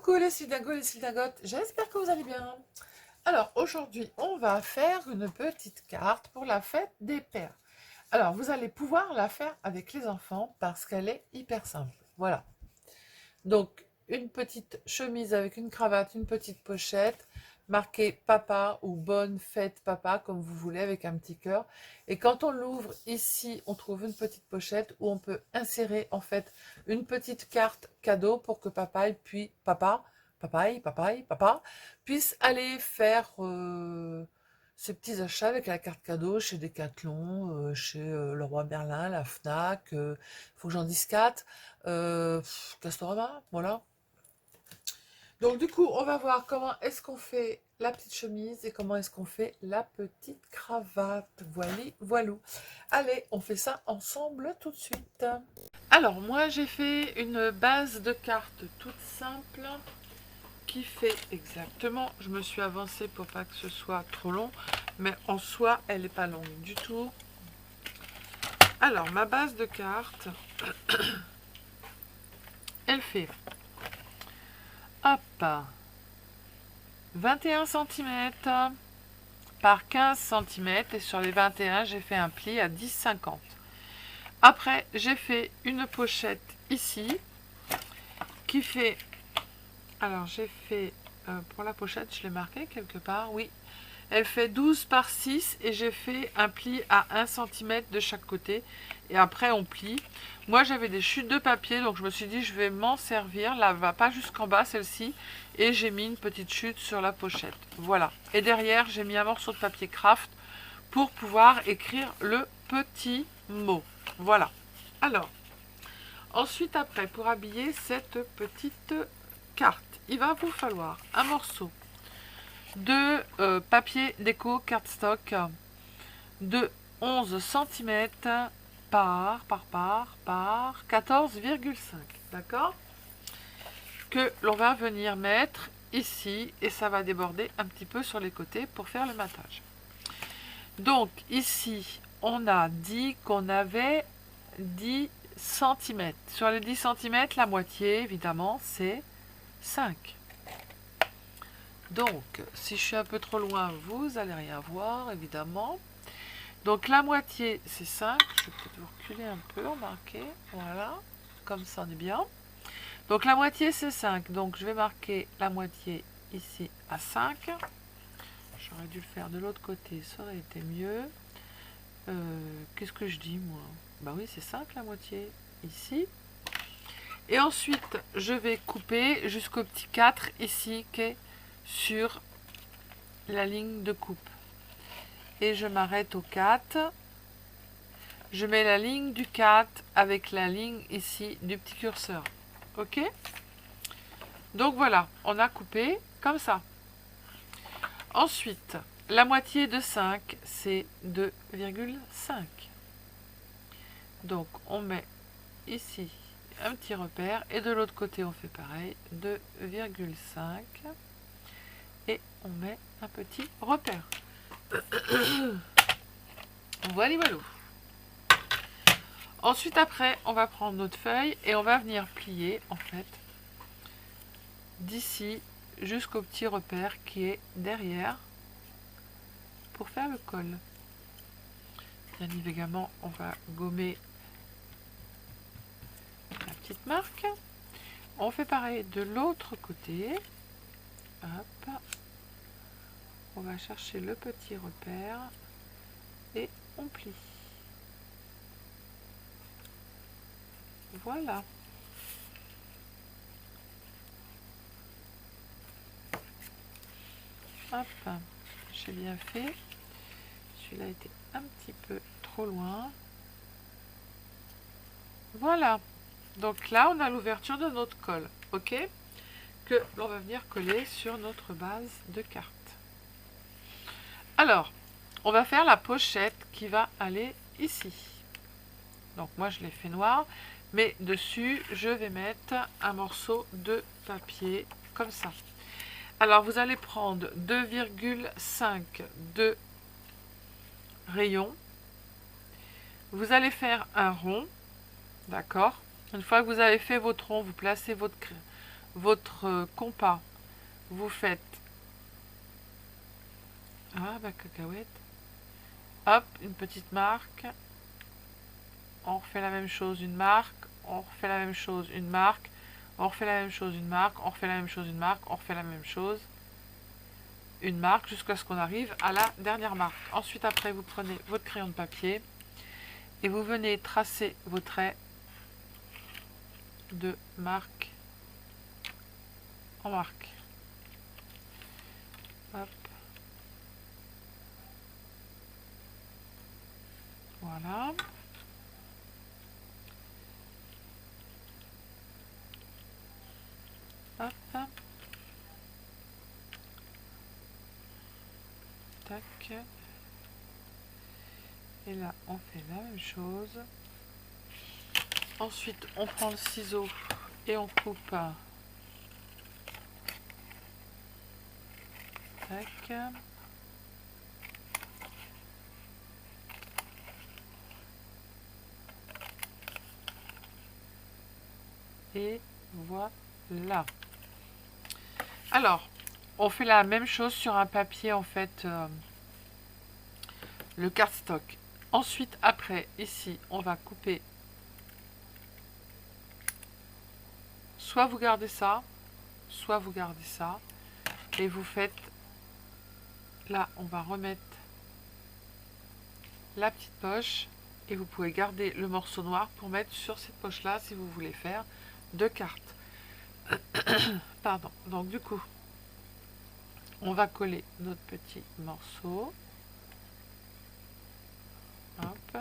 Coucou les Sildingos, les Sildagotes, j'espère que vous allez bien. Alors aujourd'hui, on va faire une petite carte pour la fête des pères. Alors vous allez pouvoir la faire avec les enfants parce qu'elle est hyper simple. Voilà. Donc une petite chemise avec une cravate, une petite pochette, marquée papa ou bonne fête papa, comme vous voulez, avec un petit cœur. Et quand on l'ouvre ici, on trouve une petite pochette où on peut insérer en fait une petite carte cadeau pour que papa et puis papa puisse aller faire ses petits achats avec la carte cadeau chez Decathlon, chez Leroy Merlin, la Fnac, faut que j'en dise 4, Castorama, voilà. Donc du coup, on va voir comment est-ce qu'on fait la petite chemise et comment est-ce qu'on fait la petite cravate. Voilou. Allez, on fait ça ensemble tout de suite. Alors moi, j'ai fait une base de cartes toute simple qui fait exactement, je me suis avancée pour pas que ce soit trop long, mais en soi, elle n'est pas longue du tout. Alors, ma base de cartes, elle fait, hop, 21 cm par 15 cm, et sur les 21, j'ai fait un pli à 10,50. Après, j'ai fait une pochette ici, qui fait, alors j'ai fait, pour la pochette, je l'ai marqué quelque part, oui, elle fait 12 par 6 et j'ai fait un pli à 1 cm de chaque côté. Et après, on plie. Moi, j'avais des chutes de papier, donc je me suis dit, je vais m'en servir. Là, elle va pas jusqu'en bas, celle-ci. Et j'ai mis une petite chute sur la pochette. Voilà. Et derrière, j'ai mis un morceau de papier craft pour pouvoir écrire le petit mot. Voilà. Alors, ensuite, après, pour habiller cette petite carte, il va vous falloir un morceau de papier déco cardstock de 11 cm par 14,5, d'accord, que l'on va venir mettre ici et ça va déborder un petit peu sur les côtés pour faire le matage. Donc ici on a dit qu'on avait 10 cm. Sur les 10 cm, la moitié évidemment c'est 5. Donc, si je suis un peu trop loin, vous n'allez rien voir, évidemment. Donc, la moitié, c'est 5. Je vais peut-être vous reculer un peu, marquer. Voilà, comme ça, on est bien. Donc, la moitié, c'est 5. Donc, je vais marquer la moitié ici à 5. J'aurais dû le faire de l'autre côté, ça aurait été mieux. Qu'est-ce que je dis, moi? Bah oui, c'est 5 la moitié, ici. Et ensuite, je vais couper jusqu'au petit 4 ici, qui est sur la ligne de coupe. Et je m'arrête au 4. Je mets la ligne du 4 avec la ligne ici du petit curseur. Ok? Donc voilà, on a coupé comme ça. Ensuite, la moitié de 5, c'est 2,5. Donc on met ici un petit repère et de l'autre côté on fait pareil, 2,5. Et on met un petit repère. Voilà, voilà. Ensuite, après, on va prendre notre feuille et on va venir plier, en fait, d'ici jusqu'au petit repère qui est derrière pour faire le col. Bien évidemment, on va gommer la petite marque. On fait pareil de l'autre côté. Hop. On va chercher le petit repère et on plie. Voilà. Hop, j'ai bien fait. Celui-là était un petit peu trop loin. Voilà. Donc là, on a l'ouverture de notre col, ok, que l'on va venir coller sur notre base de carte. Alors, on va faire la pochette qui va aller ici. Donc moi, je l'ai fait noir, mais dessus, je vais mettre un morceau de papier comme ça. Alors, vous allez prendre 2,5 de rayon. Vous allez faire un rond, d'accord. Une fois que vous avez fait votre rond, vous placez votre compas, vous faites cacahuète, hop, une petite marque, on refait la même chose, une marque, on refait la même chose, une marque, on refait la même chose, une marque, on refait la même chose, une marque, on refait la même chose, une marque, jusqu'à ce qu'on arrive à la dernière marque. Ensuite, après, vous prenez votre crayon de papier et vous venez tracer vos traits de marque en marque. Hop. Voilà. Hop. Tac. Et là, on fait la même chose. Ensuite, on prend le ciseau et on coupe. Tac. Et voilà. Alors, on fait la même chose sur un papier, en fait, le cardstock. Ensuite, après, ici, on va couper. Soit vous gardez ça, soit vous gardez ça. Et vous faites... Là, on va remettre la petite poche. Et vous pouvez garder le morceau noir pour mettre sur cette poche-là si vous voulez faire 2 cartes. Pardon. Donc, du coup, on va coller notre petit morceau. Hop.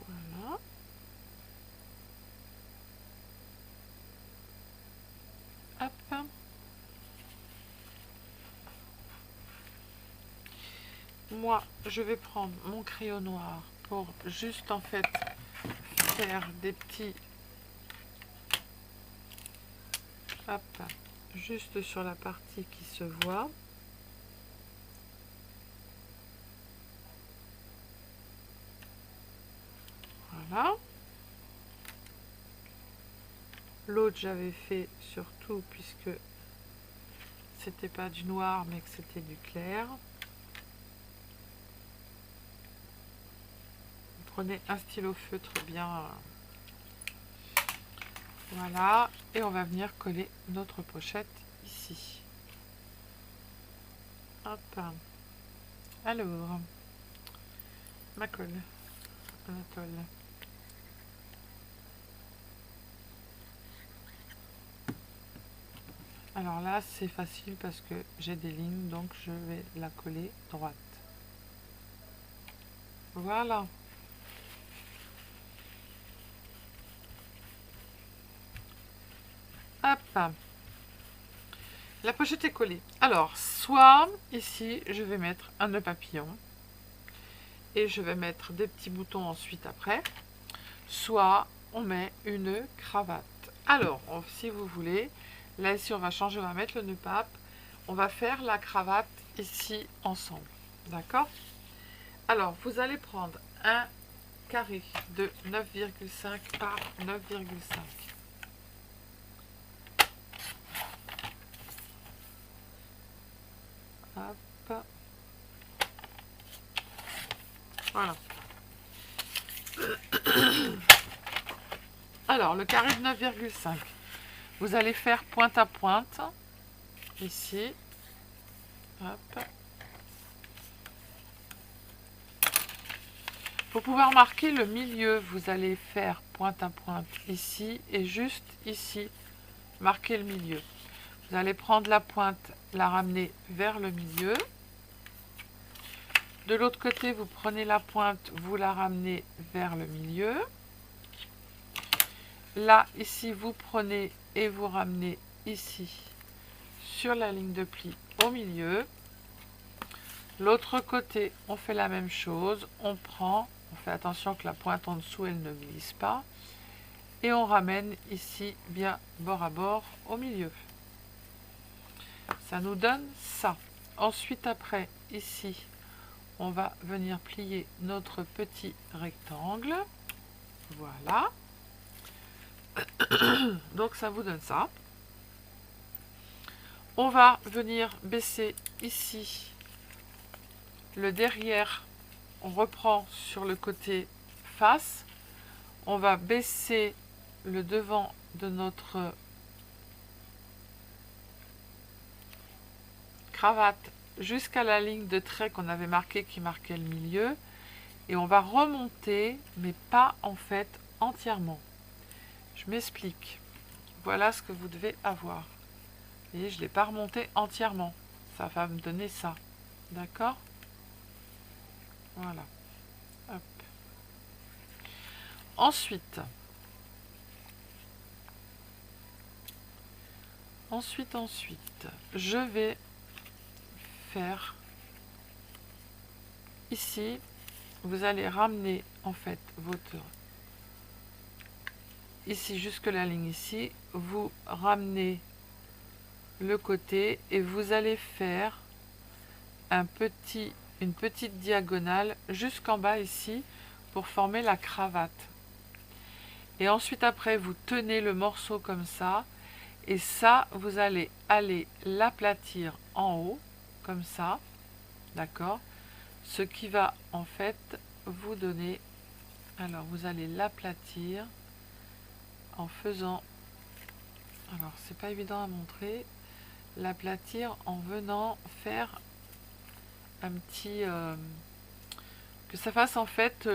Voilà. Hop. Moi, je vais prendre mon crayon noir pour juste en fait faire des petits... Hop. Juste sur la partie qui se voit. Voilà. L'autre, j'avais fait surtout puisque c'était pas du noir mais que c'était du clair. Vous prenez un stylo feutre bien. Voilà. Et on va venir coller notre pochette ici. Hop. Alors, ma colle. Anatole. Alors là, c'est facile parce que j'ai des lignes, donc je vais la coller droite. Voilà. Hop. La pochette est collée. Alors, soit ici, je vais mettre un nœud papillon et je vais mettre des petits boutons ensuite après. Soit on met une cravate. Alors, si vous voulez, là ici on va changer, on va mettre le nœud pape. On va faire la cravate ici ensemble. D'accord? Alors, vous allez prendre un carré de 9,5 par 9,5. Hop. Voilà. Alors, le carré de 9,5. Vous allez faire pointe à pointe. Ici. Hop. Pour pouvoir marquer le milieu, vous allez faire pointe à pointe ici et juste ici, marquer le milieu. Vous allez prendre la pointe, la ramener vers le milieu. De l'autre côté, vous prenez la pointe, vous la ramenez vers le milieu. Là, ici, vous prenez et vous ramenez ici, sur la ligne de pli au milieu. L'autre côté, on fait la même chose. On prend, on fait attention que la pointe en dessous, elle ne glisse pas. Et on ramène ici, bien bord à bord, au milieu. Ça nous donne ça. Ensuite, après, ici, on va venir plier notre petit rectangle. Voilà. Donc ça vous donne ça. On va venir baisser ici le derrière. On reprend sur le côté face. On va baisser le devant de notre cravate jusqu'à la ligne de trait qu'on avait marquée, qui marquait le milieu. Et on va remonter, mais pas en fait entièrement. Je m'explique. Voilà ce que vous devez avoir. Et je ne l'ai pas remonté entièrement. Ça va me donner ça. D'accord? Voilà. Hop. Ensuite, je vais faire ici, vous allez ramener en fait votre ici jusque la ligne ici, vous ramenez le côté et vous allez faire une petite diagonale jusqu'en bas ici pour former la cravate. Et ensuite après vous tenez le morceau comme ça et ça vous allez aller l'aplatir en haut comme ça, d'accord, ce qui va en fait vous donner, alors vous allez l'aplatir en faisant, alors c'est pas évident à montrer, l'aplatir en venant faire un petit que ça fasse en fait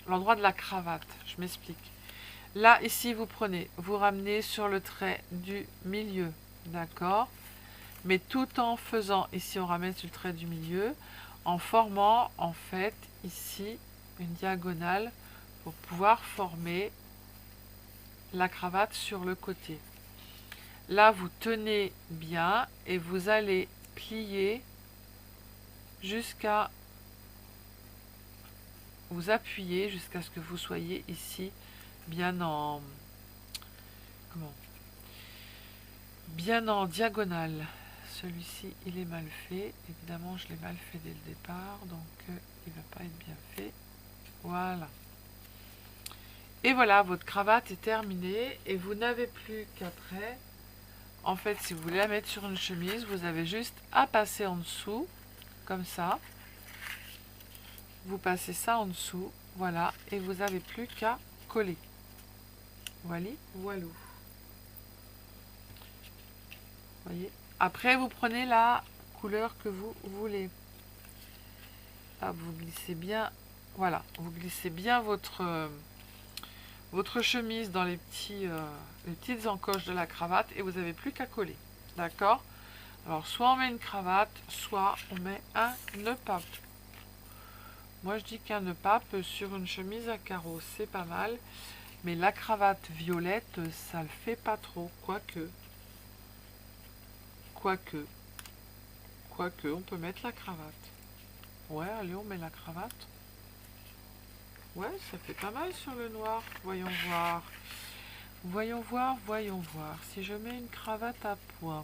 l'endroit de la cravate. Je m'explique. Là ici vous prenez, vous ramenez sur le trait du milieu, d'accord, mais tout en faisant, ici on ramène sur le trait du milieu, en formant en fait ici une diagonale pour pouvoir former la cravate sur le côté. Là vous tenez bien et vous allez plier jusqu'à vous appuyer jusqu'à ce que vous soyez ici bien en diagonale. Celui-ci il est mal fait, évidemment je l'ai mal fait dès le départ, donc il va pas être bien fait. Voilà. Et voilà, votre cravate est terminée et vous n'avez plus qu'après, en fait si vous voulez la mettre sur une chemise, vous avez juste à passer en dessous comme ça. Vous passez ça en dessous, voilà, et vous n'avez plus qu'à coller. Voilà, voilà. Voyez. Après, vous prenez la couleur que vous voulez. Là, vous glissez bien, voilà, vous glissez bien votre chemise dans les petites encoches de la cravate et vous n'avez plus qu'à coller. D'accord? Alors, soit on met une cravate, soit on met un nœud pape. Moi, je dis qu'un nœud pape sur une chemise à carreaux, c'est pas mal. Mais la cravate violette, ça le fait pas trop. Quoique, on peut mettre la cravate. Ouais, allez, on met la cravate. Ouais, ça fait pas mal sur le noir. Voyons voir. Voyons voir, voyons voir. Si je mets une cravate à pois,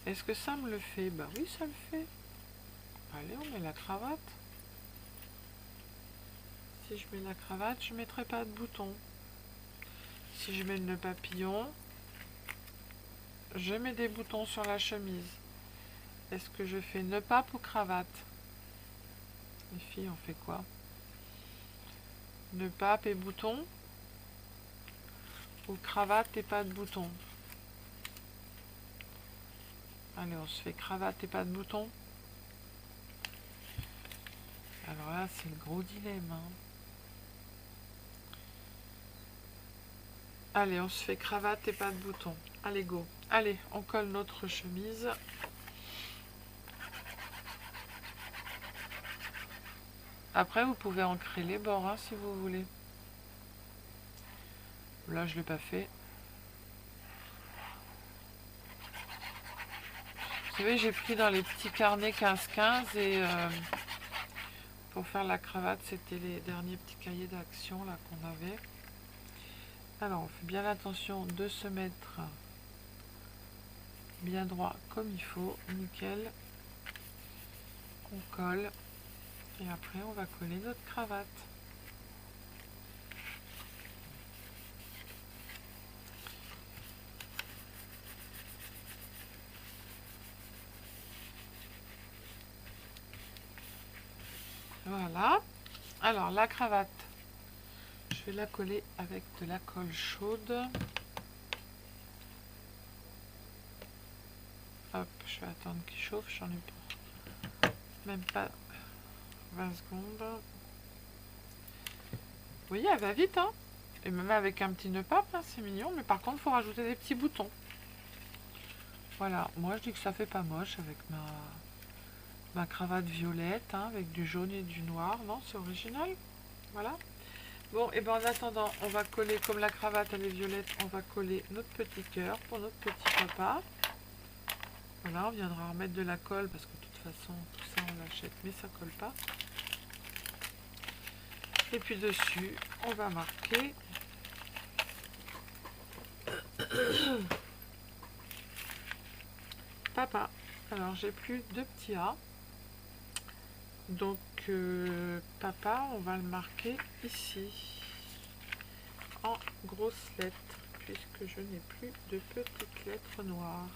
est-ce que ça me le fait? Bah oui, ça le fait. Allez, on met la cravate. Si je mets la cravate, je ne mettrai pas de bouton. Si je mets le nœud papillon, je mets des boutons sur la chemise. Est-ce que je fais nœud pape ou cravate? Les filles, on fait quoi? Nœud pape et bouton? Ou cravate et pas de bouton? Allez, on se fait cravate et pas de bouton. Alors là, c'est le gros dilemme. Hein. Allez, on se fait cravate et pas de bouton. Allez, go. Allez, on colle notre chemise. Après, vous pouvez ancrer les bords hein, si vous voulez. Là, je ne l'ai pas fait. Vous savez, j'ai pris dans les petits carnets 15-15 et pour faire la cravate, c'était les derniers petits cahiers d'action là qu'on avait. Alors, on fait bien attention de se mettre bien droit comme il faut, nickel. On colle et après on va coller notre cravate. Voilà. Alors la cravate, je vais la coller avec de la colle chaude. Hop, je vais attendre qu'il chauffe, j'en ai pour même pas 20 secondes. Vous voyez, elle va vite, hein. Et même avec un petit nœud pape, hein, c'est mignon, mais par contre, il faut rajouter des petits boutons. Voilà, moi je dis que ça fait pas moche avec ma cravate violette, hein, avec du jaune et du noir. Non, c'est original. Voilà. Bon, et ben en attendant, on va coller, comme la cravate elle est violette, on va coller notre petit cœur pour notre petit papa. Voilà, on viendra remettre de la colle parce que de toute façon, tout ça on l'achète, mais ça colle pas. Et puis dessus, on va marquer papa. Alors j'ai plus de petits A. Donc papa, on va le marquer ici en grosses lettres puisque je n'ai plus de petites lettres noires.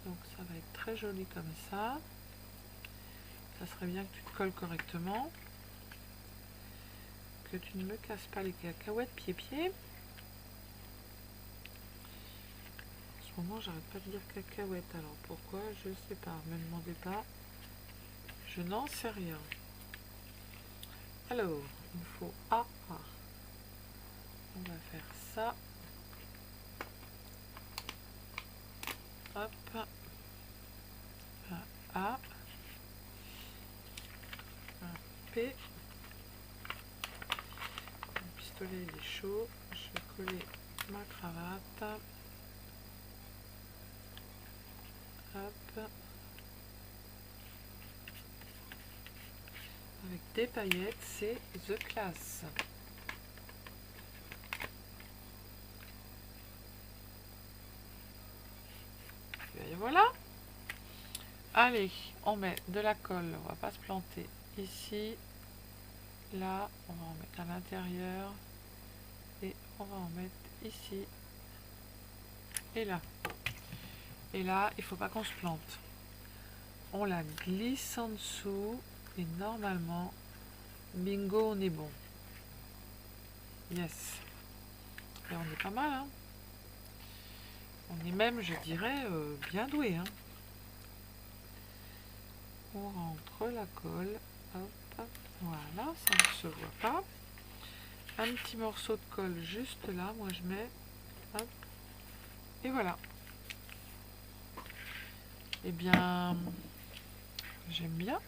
Donc ça va être très joli comme ça. Ça serait bien que tu te colles correctement. Que tu ne me casses pas les cacahuètes pied-pied. En ce moment, j'arrête pas de dire cacahuètes. Alors pourquoi? Je sais pas. Ne me demandez pas. Je n'en sais rien. Alors, il me faut A. On va faire ça. Hop. Un A. Un P. Mon pistolet il est chaud. Je vais coller ma cravate. Hop. Avec des paillettes, c'est The Class. Et voilà. Allez, on met de la colle, on va pas se planter. Ici, là, on va en mettre à l'intérieur. Et on va en mettre ici. Et là. Et là, il faut pas qu'on se plante. On la glisse en dessous. Et normalement, bingo, on est bon. Yes. Et on est pas mal, hein. On est même, je dirais, bien doué, hein. On rentre la colle. Hop. Voilà, ça ne se voit pas. Un petit morceau de colle juste là. Moi, je mets. Hop. Et voilà. Eh bien, j'aime bien.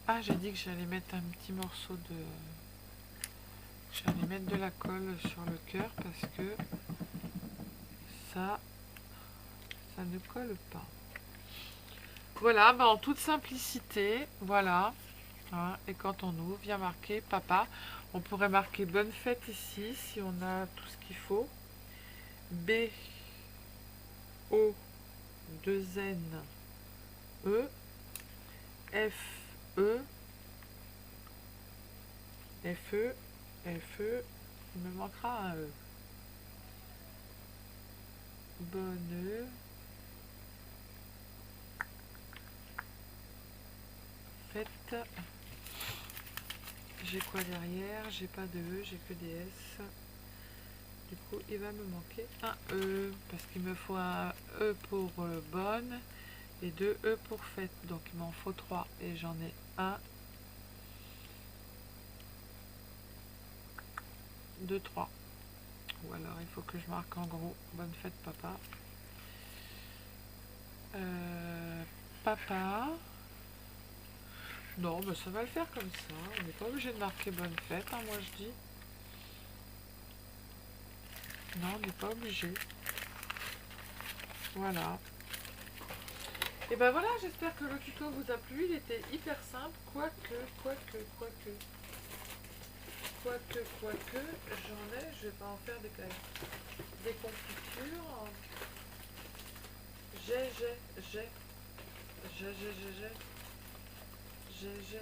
Ah, j'ai dit que j'allais mettre un petit morceau de... J'allais mettre de la colle sur le cœur parce que ça ne colle pas. Voilà, bah en toute simplicité, voilà. Hein, et quand on ouvre, vient marquer papa. On pourrait marquer bonne fête ici si on a tout ce qu'il faut. B, O, 2 N, E, F, E, F, E, F, E, il me manquera un E. Bonne fête. J'ai quoi derrière? J'ai pas de E, j'ai que des S. Du coup, il va me manquer un E, parce qu'il me faut un E pour bonne et 2 E pour fête. Donc, il m'en faut 3. Et j'en ai 1, 2, 3. Ou alors, il faut que je marque en gros bonne fête, papa. Papa. Non, mais ça va le faire comme ça. On n'est pas obligé de marquer bonne fête, hein, moi je dis. Non, on n'est pas obligé. Voilà. Et ben voilà, j'espère que le tuto vous a plu. Il était hyper simple. Quoique, j'en ai. Je vais pas en faire des confitures. J'ai. j'ai.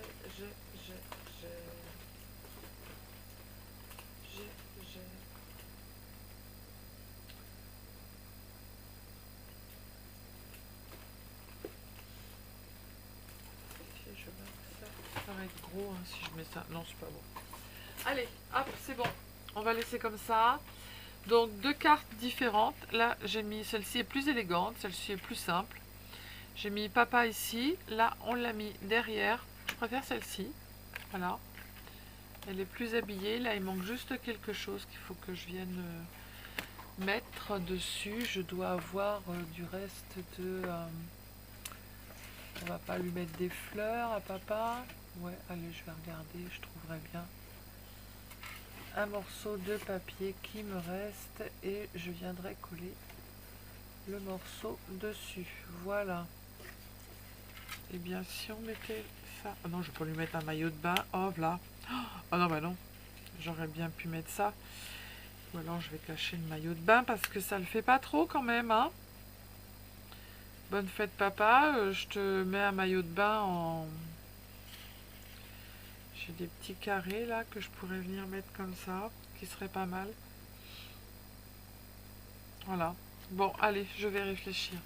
Ça va être gros hein, si je mets ça. Non, c'est pas bon. Allez, hop, c'est bon. On va laisser comme ça. Donc, deux cartes différentes. Là, j'ai mis celle-ci est plus élégante, celle-ci est plus simple. J'ai mis papa ici. Là, on l'a mis derrière. Je préfère celle-ci. Voilà. Elle est plus habillée. Là, il manque juste quelque chose qu'il faut que je vienne mettre dessus. Je dois avoir du reste de... on va pas lui mettre des fleurs à papa. Ouais, allez, je vais regarder. Je trouverai bien un morceau de papier qui me reste et je viendrai coller le morceau dessus. Voilà. Et bien si on mettait ça... Oh non, je peux lui mettre un maillot de bain. Oh là. Oh non, bah non. J'aurais bien pu mettre ça. Ou alors je vais cacher le maillot de bain parce que ça le fait pas trop quand même. Hein. Bonne fête papa. Je te mets un maillot de bain en... J'ai des petits carrés là que je pourrais venir mettre comme ça. Qui serait pas mal. Voilà. Bon, allez, je vais réfléchir.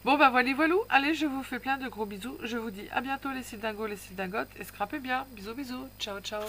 Bon, bah voilà, voilou. Allez, je vous fais plein de gros bisous. Je vous dis à bientôt les cils dingos, les cils dingotes. Et scrapez bien. Bisous, bisous. Ciao, ciao.